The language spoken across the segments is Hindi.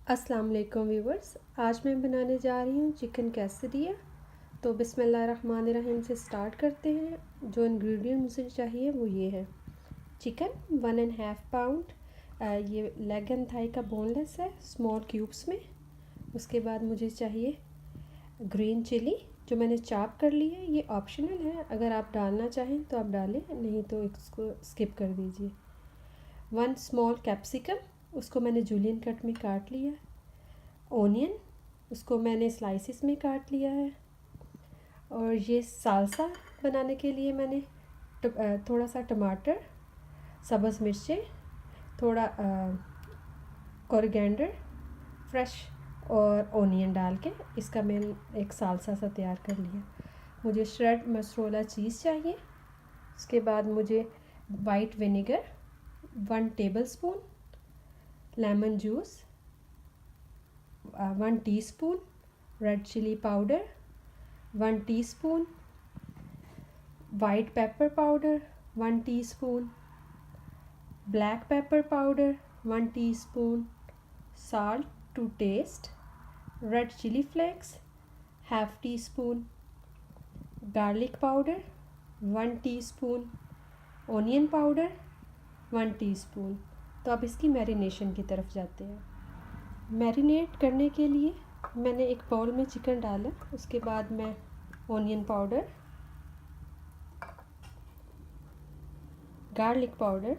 अस्सलाम वालेकुम व्यूवर्स। आज मैं बनाने जा रही हूँ चिकन कैसरिया। तो बिस्मिल्लाहिर्रहमानिर्रहीम से स्टार्ट करते हैं। जो इंग्रेडिएंट मुझे चाहिए वो ये है। चिकन 1.5 पाउंड, ये लेग एंड थाई का बोनलेस है, स्मॉल क्यूब्स में। उसके बाद मुझे चाहिए ग्रीन चिली जो मैंने चॉप कर ली है। ये ऑप्शनल है, अगर आप डालना चाहें तो आप डालें, नहीं तो इसको स्किप कर दीजिए। 1 स्मॉल कैप्सिकम, उसको मैंने जूलियन कट में काट लिया। ओनियन, उसको मैंने स्लाइसिस में काट लिया है। और ये सालसा बनाने के लिए मैंने थोड़ा सा टमाटर, सब्ज़ मिर्चें, थोड़ा कोरिएंडर फ्रेश और ओनियन डाल के इसका मैंने एक सालसा सा तैयार कर लिया। मुझे श्रेड मसरोला चीज़ चाहिए। उसके बाद मुझे white vinegar 1 tablespoon, lemon juice 1 teaspoon, red chilli powder 1 teaspoon, white pepper powder 1 teaspoon, black pepper powder 1 teaspoon, salt to taste, red chilli flakes half tea spoon, garlic powder 1 teaspoon, onion powder 1 teaspoon. तो अब इसकी मैरिनेशन की तरफ जाते हैं। मैरिनेट करने के लिए मैंने एक बाउल में चिकन डाला। उसके बाद मैं onion powder, garlic powder,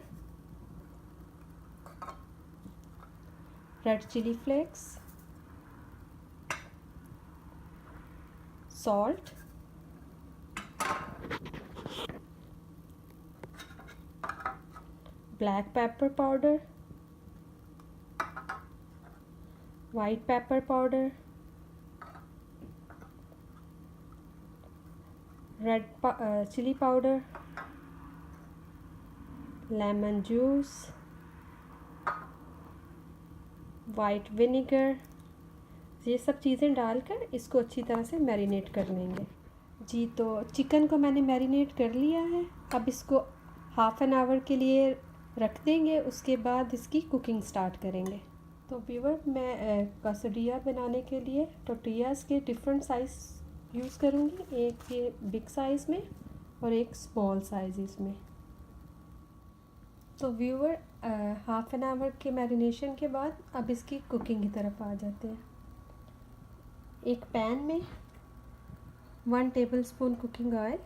red chilli flakes, salt, black pepper powder, white pepper powder, red chilli powder, lemon juice, white vinegar, ये सब चीज़ें डालकर इसको अच्छी तरह से मैरिनेट कर लेंगे। जी, तो चिकन को मैंने मैरिनेट कर लिया है। अब इसको हाफ़ एन आवर के लिए रख देंगे। उसके बाद इसकी कुकिंग स्टार्ट करेंगे। तो व्यूवर, मैं कैसरिया बनाने के लिए टोर्टियाज़ के डिफरेंट साइज़ यूज़ करूँगी। एक ये बिग साइज़ में और एक स्मॉल साइज़ इसमें। तो व्यूवर, हाफ़ एन आवर के मैरिनेशन के बाद अब इसकी कुकिंग की तरफ आ जाते हैं। एक पैन में 1 टेबलस्पून कुकिंग ऑयल,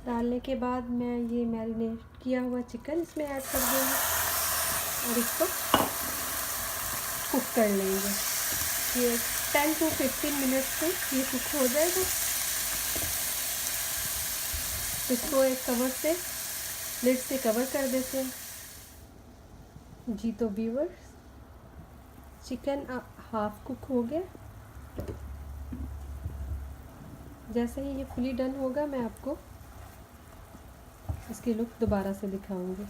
डालने के बाद मैं ये मैरिनेट किया हुआ चिकन इसमें ऐड कर दूँगी और इसको कुक कर लेंगे। ये 10 to 15 मिनट्स में ये कुक हो जाएगा। इसको एक कवर से, लिड से कवर कर देते हैं। जी, तो व्यूअर्स, चिकन हाफ कुक हो गया। जैसे ही ये फुली डन होगा मैं आपको इसकी लुक दोबारा से दिखाऊंगी।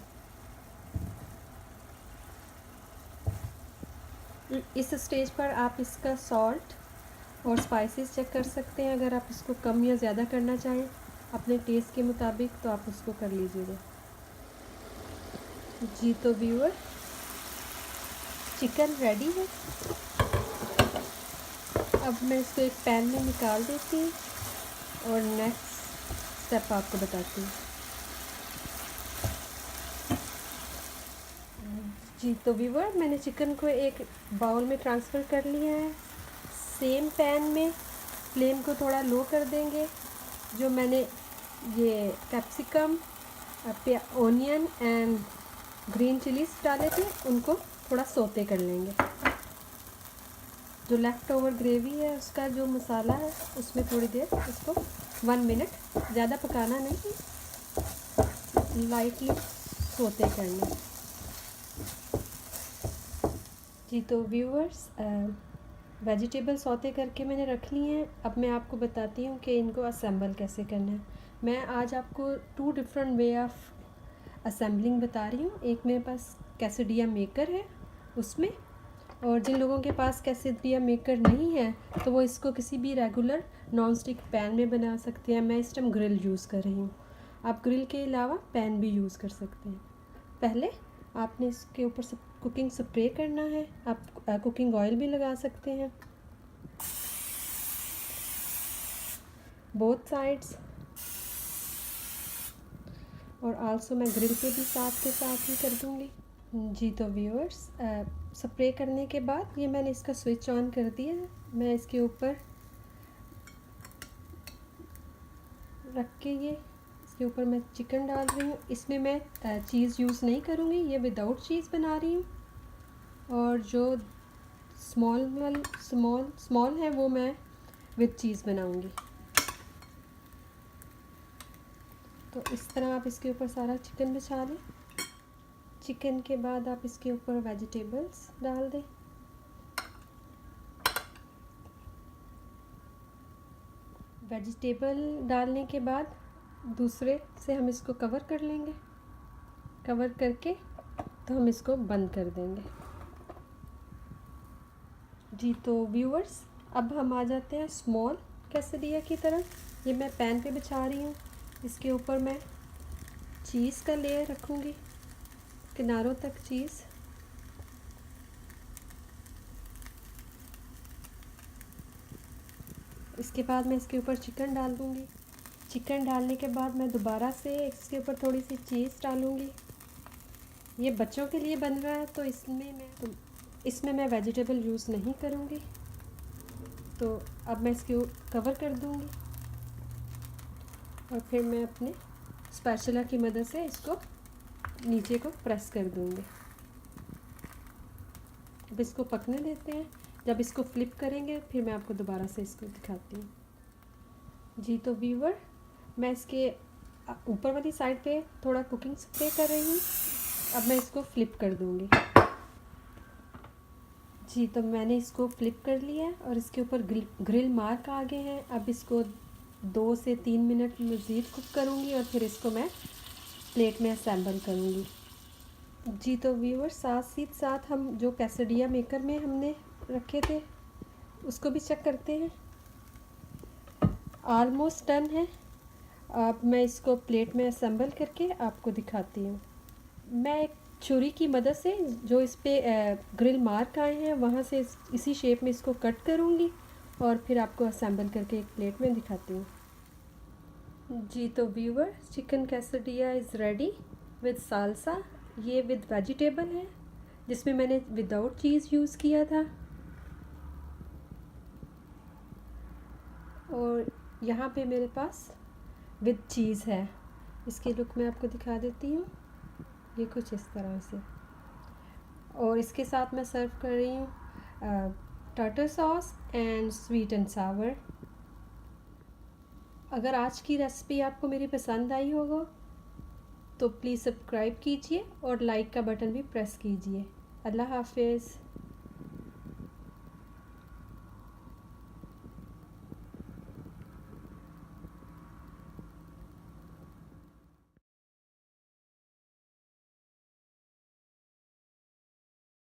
इस स्टेज पर आप इसका सॉल्ट और स्पाइसेस चेक कर सकते हैं। अगर आप इसको कम या ज़्यादा करना चाहें अपने टेस्ट के मुताबिक तो आप उसको कर लीजिएगा। जी, तो व्यूअर, चिकन रेडी है। अब मैं इसको एक पैन में निकाल देती हूँ और नेक्स्ट स्टेप आपको बताती हूँ। जी, तो व्यूअर, मैंने चिकन को एक बाउल में ट्रांसफ़र कर लिया है। सेम पैन में फ्लेम को थोड़ा लो कर देंगे। जो मैंने ये capsicum, onion and green chillies डाले थे उनको थोड़ा सोते कर लेंगे। जो लेफ़्ट ओवर ग्रेवी है उसका जो मसाला है उसमें थोड़ी देर इसको 1 मिनट, ज़्यादा पकाना नहीं, लाइटली सोते करना। जी, तो व्यूअर्स, वेजिटेबल सौते करके मैंने रख ली हैं। अब मैं आपको बताती हूँ कि इनको असेंबल कैसे करना है। मैं आज आपको 2 डिफरेंट वे ऑफ असेंबलिंग बता रही हूँ। एक मेरे पास कैसरिया मेकर है उसमें, और जिन लोगों के पास कैसरिया मेकर नहीं है तो वो इसको किसी भी रेगुलर नॉन स्टिक पैन में बना सकते हैं। मैं इस टाइम ग्रिल यूज़ कर रही हूँ। आप ग्रिल के अलावा पैन भी यूज़ कर सकते हैं। पहले आपने इसके ऊपर कुकिंग स्प्रे करना है। आप कुकिंग ऑयल भी लगा सकते हैं बोथ साइड्स, और आल्सो मैं ग्रिल पे भी साथ के साथ ही कर दूँगी। जी तो व्यूअर्स, स्प्रे करने के बाद ये मैंने इसका स्विच ऑन कर दिया है। मैं इसके ऊपर रख के इसके ऊपर मैं चिकन डाल रही हूँ। इसमें मैं चीज़ यूज़ नहीं करूँगी, ये विदाउट चीज़ बना रही हूँ। और जो स्मॉल है वो मैं विद चीज़ बनाऊँगी। तो इस तरह आप इसके ऊपर सारा चिकन बिछा लें। चिकन के बाद आप इसके ऊपर वेजिटेबल्स डाल दें। वेजिटेबल डालने के बाद दूसरे से हम इसको कवर कर लेंगे। कवर करके तो हम इसको बंद कर देंगे। जी तो व्यूअर्स, अब हम आ जाते हैं स्मॉल कैसेडिया की तरफ। ये मैं पैन पे बिछा रही हूँ। इसके ऊपर मैं चीज़ का लेयर रखूँगी, किनारों तक चीज़। इसके बाद मैं इसके ऊपर चिकन डाल दूँगी। चिकन डालने के बाद मैं दोबारा से इसके ऊपर थोड़ी सी चीज़ डालूँगी। ये बच्चों के लिए बन रहा है तो इसमें मैं वेजिटेबल यूज़ नहीं करूँगी। तो अब मैं इसके कवर कर दूँगी और फिर मैं अपने स्पैचुला की मदद से इसको नीचे को प्रेस कर दूँगी। अब इसको पकने देते हैं। जब इसको फ्लिप करेंगे फिर मैं आपको दोबारा से इसको दिखाती हूँ। जी तो व्यूअर, मैं इसके ऊपर वाली साइड पे थोड़ा कुकिंग स्प्रे कर रही हूँ। अब मैं इसको फ्लिप कर दूँगी। जी तो मैंने इसको फ्लिप कर लिया है और इसके ऊपर ग्रिल मार्क आ गए हैं। अब इसको 2 से 3 मिनट मज़ीद कुक करूँगी और फिर इसको मैं प्लेट में असेंबल करूँगी। जी तो व्यूअर, साथ ही साथ हम जो कैसेडिया मेकर में हमने रखे थे उसको भी चेक करते हैं। ऑलमोस्ट डन है। अब मैं इसको प्लेट में असेंबल करके आपको दिखाती हूँ। मैं एक छुरी की मदद से जो इस पे ग्रिल मार्क आए हैं वहाँ से इसी शेप में इसको कट करूँगी और फिर आपको असेंबल करके एक प्लेट में दिखाती हूँ। जी तो viewer, chicken quesadilla is ready with salsa. ये विद वेजिटेबल है जिसमें मैंने विदाउट चीज़ यूज़ किया था। और यहाँ पे मेरे पास विद चीज़ है। इसकी लुक मैं आपको दिखा देती हूँ। ये कुछ इस तरह से, और इसके साथ मैं सर्व कर रही हूँ tartar sauce and sweet and सावर। अगर आज की रेसिपी आपको मेरी पसंद आई होगा तो प्लीज़ सब्सक्राइब कीजिए और लाइक का बटन भी प्रेस कीजिए। अल्लाह हाफिज़।